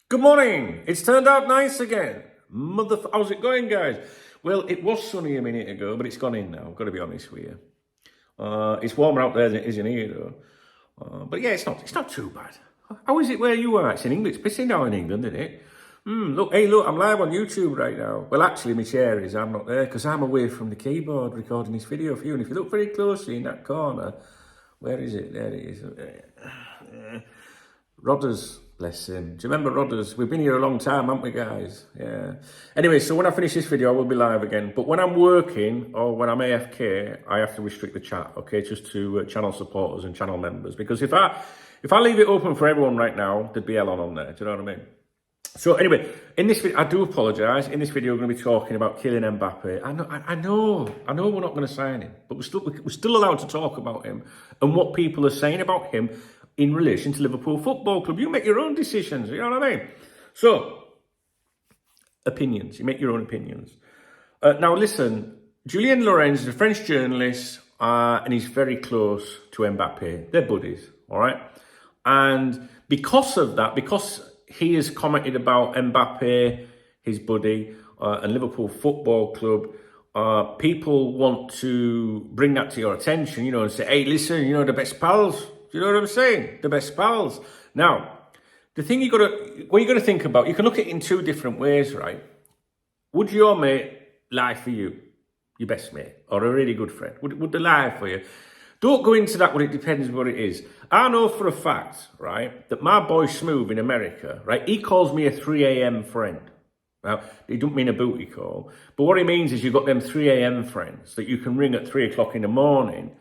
Good morning. It's turned out nice again. How's it going, guys? Well, it was sunny a minute ago, but it's gone in now. I've got to be honest with you. It's warmer out there than it is in here, though. But yeah, it's not too bad. How is it where you are? It's in England. It's pissing down in England, isn't it? Look, I'm live on YouTube right now. Well, actually, my chair is. I'm not there because I'm away from the keyboard recording this video for you. And if you look very closely in that corner, where is it? There it is. Rodders, bless him. Do you remember Rodders? We've been here a long time, haven't we, guys? Yeah. Anyway, so when I finish this video, I will be live again. But when I'm working or when I'm AFK, I have to restrict the chat, okay, just to channel supporters and channel members. Because if I leave it open for everyone right now, there'd be hell on there. Do you know what I mean? So anyway, in this video, I do apologise. In this video, we're going to be talking about Kylian Mbappe. I know we're not going to sign him, but we're still allowed to talk about him and what people are saying about him in relation to Liverpool Football Club. You make your own decisions, you know what I mean? So, opinions. You make your own opinions. Now listen, Julien Lorenz is a French journalist and he's very close to Mbappe. They're buddies, all right? And because of that, because he has commented about Mbappe, his buddy, and Liverpool Football Club, people want to bring that to your attention, you know, and say, hey, listen, you know, the best pals. Do you know what I'm saying? The best pals. Now, the thing you got to think about, you can look at it in two different ways, right? Would your mate lie for you, your best mate, or a really good friend? Would they lie for you? Don't go into that when it depends what it is. I know for a fact, right, that my boy Smooth in America, right, he calls me a 3 a.m. friend. Now, he don't mean a booty call, but what he means is you've got them 3 a.m. friends that you can ring at 3 o'clock in the morning.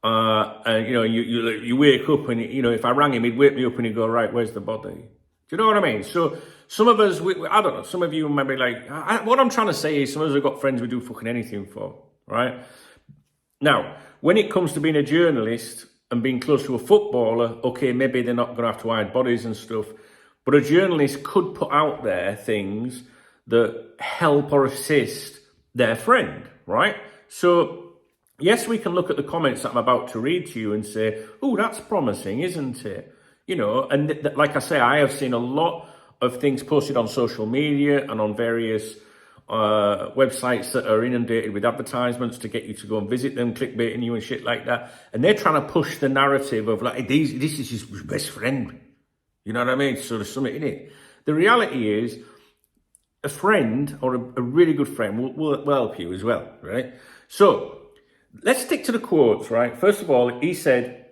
And you know, you wake up and, you know, if I rang him, he'd wake me up and he'd go, right, where's the body? Do you know what I mean? So some of us, I don't know, some of you may be like, what I'm trying to say is some of us have got friends we do fucking anything for, right? Now, when it comes to being a journalist and being close to a footballer, okay, maybe they're not going to have to hide bodies and stuff, but a journalist could put out there things that help or assist their friend, right? So, yes, we can look at the comments that I'm about to read to you and say, oh, that's promising, isn't it? You know, and like I say, I have seen a lot of things posted on social media and on various websites that are inundated with advertisements to get you to go and visit them, clickbaiting you and shit like that. And they're trying to push the narrative of like, this is his best friend. You know what I mean? So there's something in it. The reality is a friend or a really good friend will help you as well, right? So let's stick to the quotes, right? First of all, he said,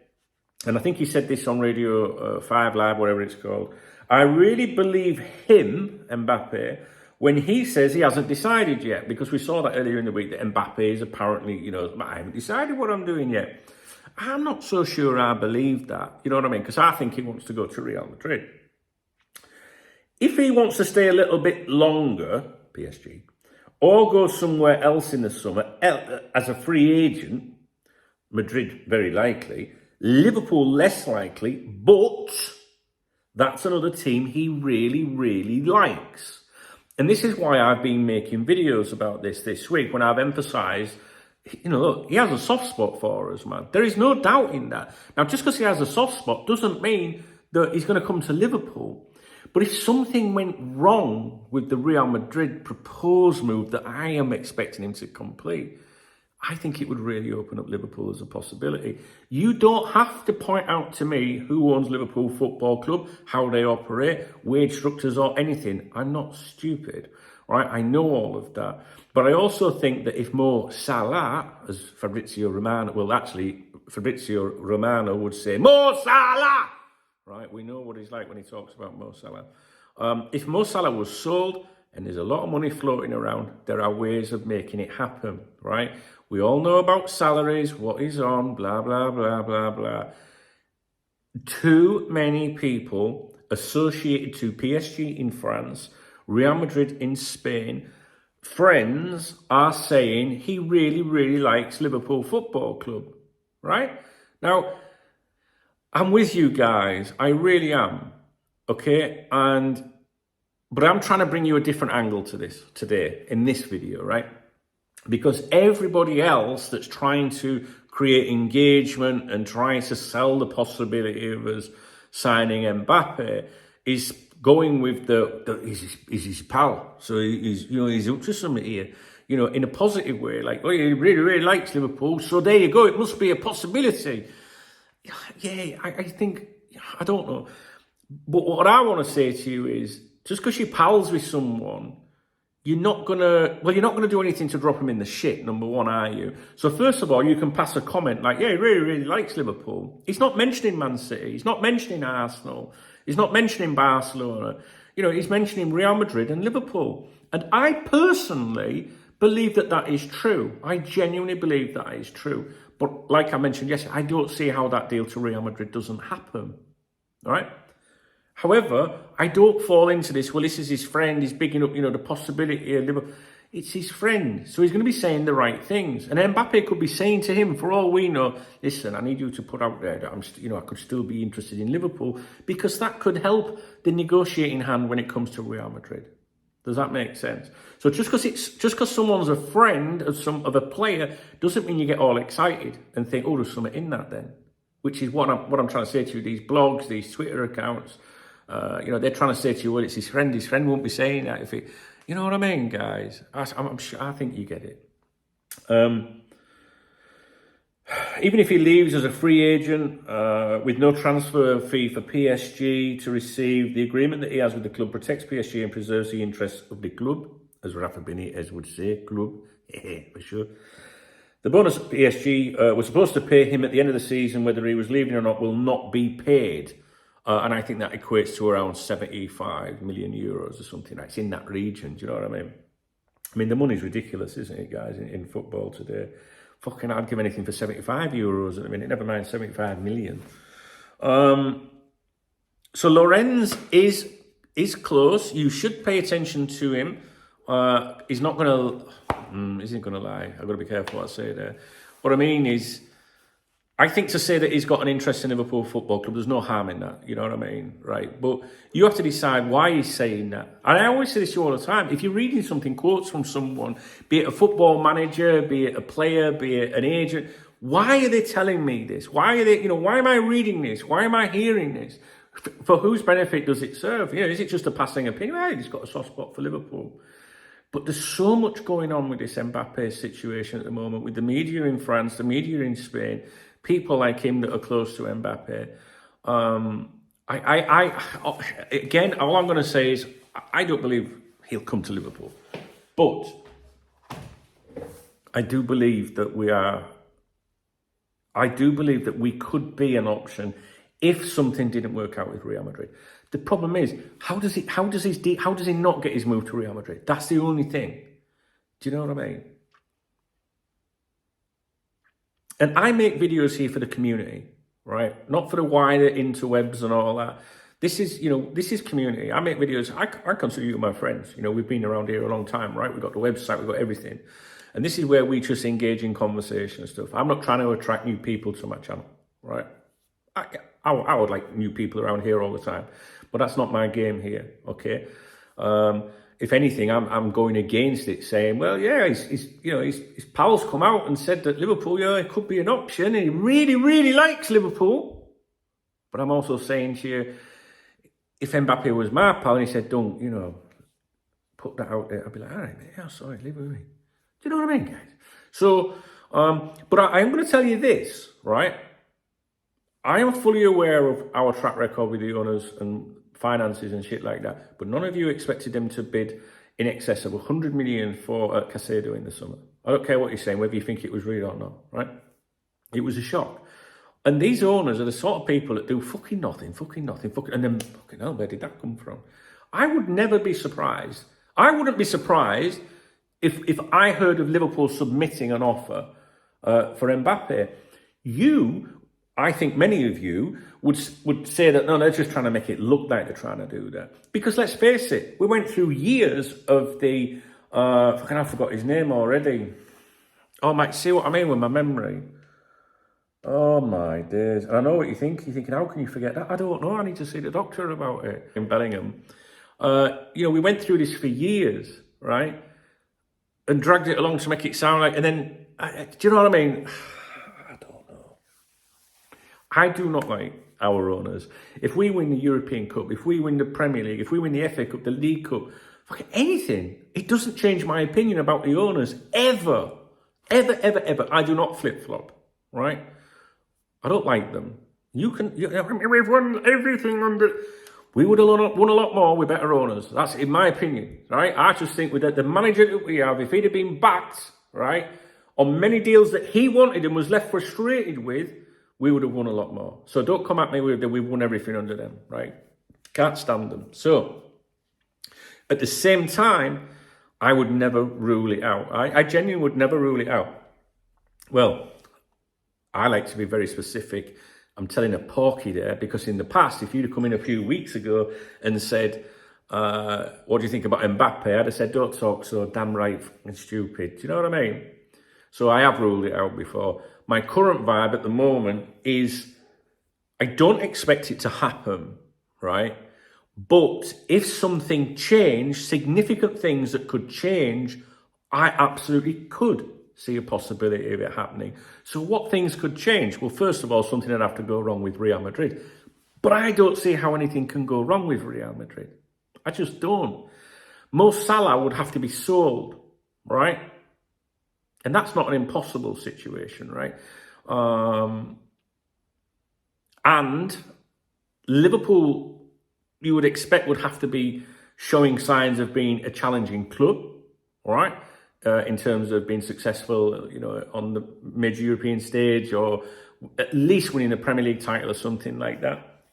and I think he said this on Radio 5 Live, whatever it's called, I really believe him, Mbappe, when he says he hasn't decided yet, because we saw that earlier in the week that Mbappe is apparently, you know, I haven't decided what I'm doing yet. I'm not so sure I believe that, you know what I mean? Because I think he wants to go to Real Madrid. If he wants to stay a little bit longer, PSG, or go somewhere else in the summer as a free agent, Madrid very likely, Liverpool less likely, but that's another team he really, really likes. And this is why I've been making videos about this week when I've emphasised, you know, look, he has a soft spot for us, man. There is no doubt in that. Now, just because he has a soft spot doesn't mean that he's going to come to Liverpool. But if something went wrong with the Real Madrid proposed move that I am expecting him to complete, I think it would really open up Liverpool as a possibility. You don't have to point out to me who owns Liverpool Football Club, how they operate, wage structures or anything. I'm not stupid, right? I know all of that. But I also think that if Mo Salah, as Fabrizio Romano would say, Mo Salah! Right, we know what he's like when he talks about Mo Salah. If Mo Salah was sold and there's a lot of money floating around, there are ways of making it happen, right? We all know about salaries, what he's on, blah, blah, blah, blah, blah. Too many people associated to PSG in France, Real Madrid in Spain, friends are saying he really, really likes Liverpool Football Club, right? Now, I'm with you guys. I really am. Okay? But I'm trying to bring you a different angle to this today in this video, right? Because everybody else that's trying to create engagement and trying to sell the possibility of us signing Mbappe is going with he's his pal, so he's up to something here, in a positive way, like, oh, he really, really likes Liverpool, so there you go, it must be a possibility. Yeah, I think, I don't know. But what I want to say to you is, just because you're pals with someone, you're not gonna do anything to drop him in the shit, number one, are you? So first of all, you can pass a comment like, yeah, he really, really likes Liverpool. He's not mentioning Man City, he's not mentioning Arsenal, he's not mentioning Barcelona, he's mentioning Real Madrid and Liverpool. And I personally believe that is true. I genuinely believe that is true. But like I mentioned yesterday, I don't see how that deal to Real Madrid doesn't happen, all right? However, I don't fall into this, well, this is his friend, he's bigging up, the possibility of Liverpool. It's his friend, so he's going to be saying the right things. And Mbappe could be saying to him, for all we know, listen, I need you to put out there that I could still be interested in Liverpool, because that could help the negotiating hand when it comes to Real Madrid. Does that make sense? So just because someone's a friend of a player doesn't mean you get all excited and think, oh, there's something in that then. Which is what I'm trying to say to you. These blogs, these Twitter accounts, they're trying to say to you, well, it's his friend. His friend won't be saying that if it, you know what I mean, guys? I'm sure, I think you get it. Even if he leaves as a free agent with no transfer fee for PSG to receive, the agreement that he has with the club protects PSG and preserves the interests of the club, as Rafa Benitez would say, club, for sure. The bonus PSG was supposed to pay him at the end of the season, whether he was leaving or not, will not be paid. And I think that equates to around 75 million euros or something. It's in that region, do you know what I mean? I mean, the money's ridiculous, isn't it, guys, in football today? Fucking, I'd give anything for 75 euros at the minute, never mind 75 million. So Lorenz is close. You should pay attention to him. He's not going to... isn't going to lie. I've got to be careful what I say there. What I mean is, I think to say that he's got an interest in Liverpool Football Club, there's no harm in that. You know what I mean? Right? But you have to decide why he's saying that. And I always say this to you all the time. If you're reading something, quotes from someone, be it a football manager, be it a player, be it an agent, why are they telling me this? Why are they, why am I reading this? Why am I hearing this? For whose benefit does it serve? Is it just a passing opinion? Hey, he's got a soft spot for Liverpool. But there's so much going on with this Mbappe'S situation at the moment, with the media in France, the media in Spain, people like him that are close to Mbappe. Again, all I'm going to say is, I don't believe he'll come to Liverpool. But I do believe that we could be an option if something didn't work out with Real Madrid. The problem is, how does he not get his move to Real Madrid? That's the only thing. Do you know what I mean? And I make videos here for the community, right? Not for the wider interwebs and all that. This is community. I make videos. I consider you my friends. We've been around here a long time, right? We've got the website, we've got everything. And this is where we just engage in conversation and stuff. I'm not trying to attract new people to my channel, right? I would like new people around here all the time, but that's not my game here, okay? If anything, I'm going against it, saying, well, yeah, his pals come out and said that Liverpool, it could be an option. He really, really likes Liverpool. But I'm also saying to you, if Mbappe was my pal and he said, don't, put that out there, I'd be like, all right, mate, yeah, sorry, leave it with me. Do you know what I mean, guys? So, but I'm going to tell you this, right? I am fully aware of our track record with the owners and finances and shit like that, but none of you expected them to bid in excess of 100 million for Caicedo in the summer. I don't care what you're saying, whether you think it was real or not, right? It was a shock. And these owners are the sort of people that do fucking nothing, and then, fucking hell, where did that come from? I would never be surprised. I wouldn't be surprised if I heard of Liverpool submitting an offer for Mbappe. I think many of you would say that, no, they're just trying to make it look like they're trying to do that. Because let's face it, we went through years of the, I forgot his name already. Oh, Mike, see what I mean with my memory? Oh, my days. And I know what you think. You're thinking, how can you forget that? I don't know. I need to see the doctor about it. In Bellingham. We went through this for years, right? And dragged it along to make it sound like, and then, do you know what I mean? I do not like our owners. If we win the European Cup, if we win the Premier League, if we win the FA Cup, the League Cup, fucking anything, it doesn't change my opinion about the owners, ever. Ever, ever, ever. I do not flip-flop, right? I don't like them. We've won everything under... We would have won a lot more with better owners. That's in my opinion, right? I just think with the manager that we have, if he'd have been backed, right, on many deals that he wanted and was left frustrated with, we would have won a lot more. So don't come at me with that we've won everything under them, right? Can't stand them. So, at the same time, I would never rule it out. I genuinely would never rule it out. Well, I like to be very specific. I'm telling a porky there because in the past, if you'd have come in a few weeks ago and said, what do you think about Mbappe? I'd have said, don't talk so damn right and stupid. Do you know what I mean? So I have ruled it out before. My current vibe at the moment is I don't expect it to happen, right? But if something changed, significant things that could change, I absolutely could see a possibility of it happening. So what things could change? Well, first of all, something would have to go wrong with Real Madrid. But I don't see how anything can go wrong with Real Madrid. I just don't. Mo Salah would have to be sold, right? And that's not an impossible situation, right? And Liverpool, you would expect, would have to be showing signs of being a challenging club, all right? In terms of being successful, you know, on the major European stage or at least winning a Premier League title or something like that.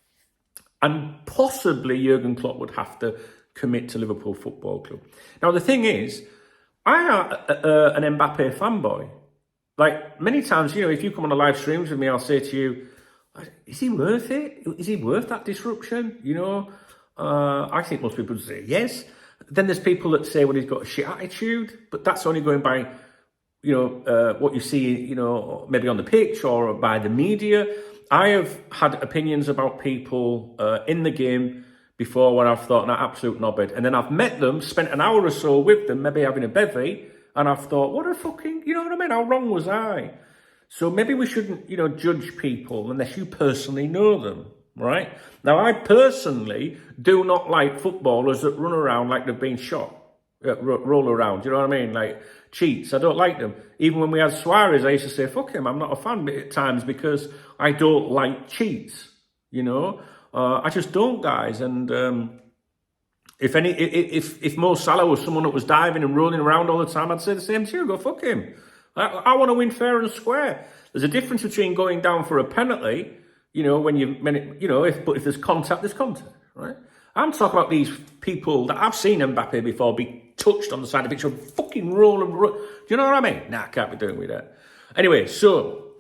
And possibly Jurgen Klopp would have to commit to Liverpool Football Club. Now, the thing is, I am an Mbappe fanboy. Like, many times, you know, if you come on the live streams with me, I'll say to you, is he worth it? Is he worth that disruption? You know, I think most people would say yes. Then there's people that say, well, he's got a shit attitude, but that's only going by, you know, what you see, you know, maybe on the pitch or by the media. I have had opinions about people in the game before where I've thought, nah, absolute knobhead. And then I've met them, spent an hour or so with them, maybe having a bevy, and I've thought, what a fucking, you know what I mean? How wrong was I? So maybe we shouldn't, you know, judge people unless you personally know them. Right? Now, I personally do not like footballers that run around like they've been shot, roll around, you know what I mean? Like cheats. I don't like them. Even when we had Suarez, I used to say, fuck him, I'm not a fan at times because I don't like cheats, you know? I just don't, guys. And if Mo Salah was someone that was diving and rolling around all the time, I'd say the same to you, go fuck him. I want to win fair and square. There's a difference between going down for a penalty, you know, when if there's contact, right? I'm talking about these people that I've seen Mbappe before be touched on the side of the pitch and fucking roll. Do you know what I mean? Nah, I can't be doing with that. Anyway, so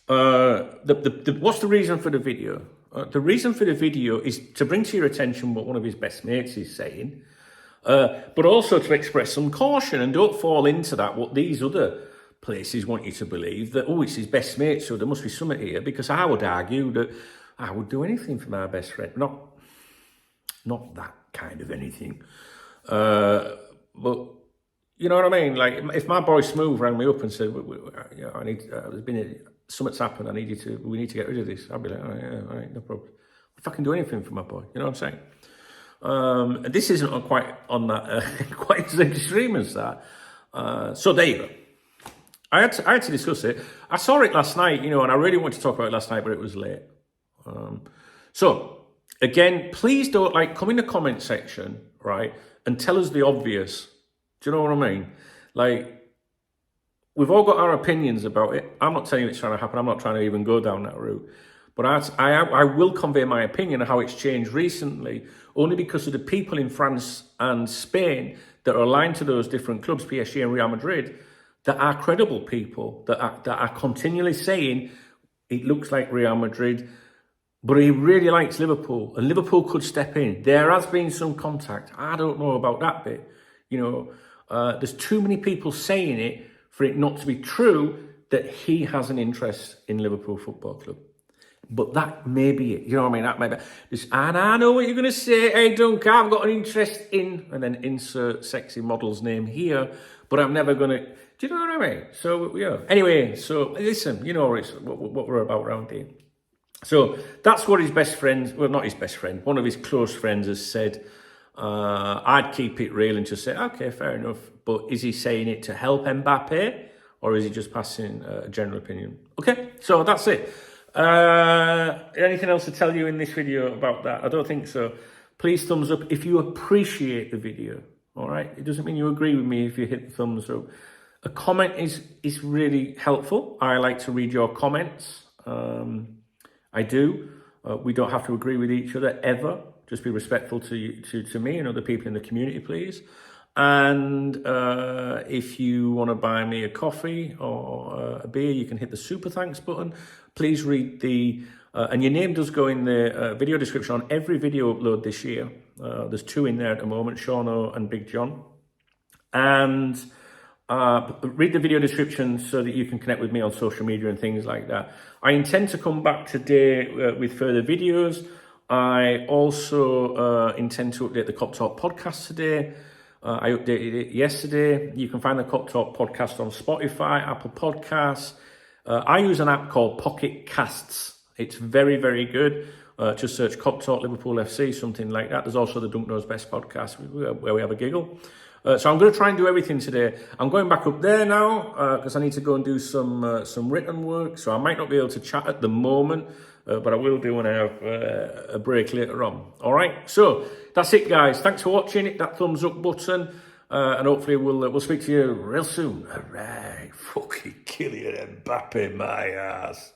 what's the reason for the video? The reason for the video is to bring to your attention what one of his best mates is saying, but also to express some caution and don't fall into that, what these other places want you to believe that, oh, it's his best mate, so there must be something here, because I would argue that I would do anything for my best friend. Not that kind of anything. But you know what I mean? Like, if my boy Smooth rang me up and said, I need, something's happened, we need to get rid of this, I'd be like, oh, yeah, all right, no problem. If I can do anything for my boy, you know what I'm saying? This isn't quite on that, quite as extreme as that. So there you go. I had to discuss it. I saw it last night, you know, and I really wanted to talk about it last night, but it was late. So, again, please don't, come in the comment section, right, and tell us the obvious. Do you know what I mean? Like, we've all got our opinions about it. I'm not telling you it's trying to happen. I'm not trying to even go down that route. But I will convey my opinion on how it's changed recently, only because of the people in France and Spain that are aligned to those different clubs, PSG and Real Madrid, that are credible people, that are continually saying, it looks like Real Madrid, but he really likes Liverpool, and Liverpool could step in. There has been some contact. I don't know about that bit. You know, there's too many people saying it for it not to be true that he has an interest in Liverpool Football Club. But that may be it. You know what I mean? That may be. And I know what you're going to say. Hey, Dunk, I've got an interest in, and then insert sexy model's name here, but I'm never going to. Do you know what I mean? So, yeah. Anyway, so listen, you know what we're about around here. So that's what his best friend, well, not his best friend, one of his close friends has said. I'd keep it real and just say, okay, fair enough. But is he saying it to help Mbappe, or is he just passing a general opinion? Okay, so that's it. Anything else to tell you in this video about that? I don't think so. Please thumbs up if you appreciate the video. All right, it doesn't mean you agree with me if you hit the thumbs up. A comment is really helpful. I like to read your comments. I do. We don't have to agree with each other ever. Just be respectful to me and other people in the community, please. And if you want to buy me a coffee or a beer, you can hit the super thanks button. Please read and your name does go in the video description on every video upload this year. There's 2 in there at the moment, Seano and Big John. And read the video description so that you can connect with me on social media and things like that. I intend to come back today with further videos. I also intend to update the KopTalk podcast today. I updated it yesterday. You can find the KopTalk podcast on Spotify, Apple Podcasts. I use an app called Pocket Casts. It's very, very good. Just search KopTalk Liverpool FC, something like that. There's also the Dunk Knows Best podcast where we have a giggle. So I'm going to try and do everything today. I'm going back up there now because I need to go and do some written work. So I might not be able to chat at the moment, but I will do when I have a break later on. All right. So that's it, guys. Thanks for watching. Hit that thumbs up button, and hopefully we'll speak to you real soon. All right. Fucking Kylian Mbappe, my ass.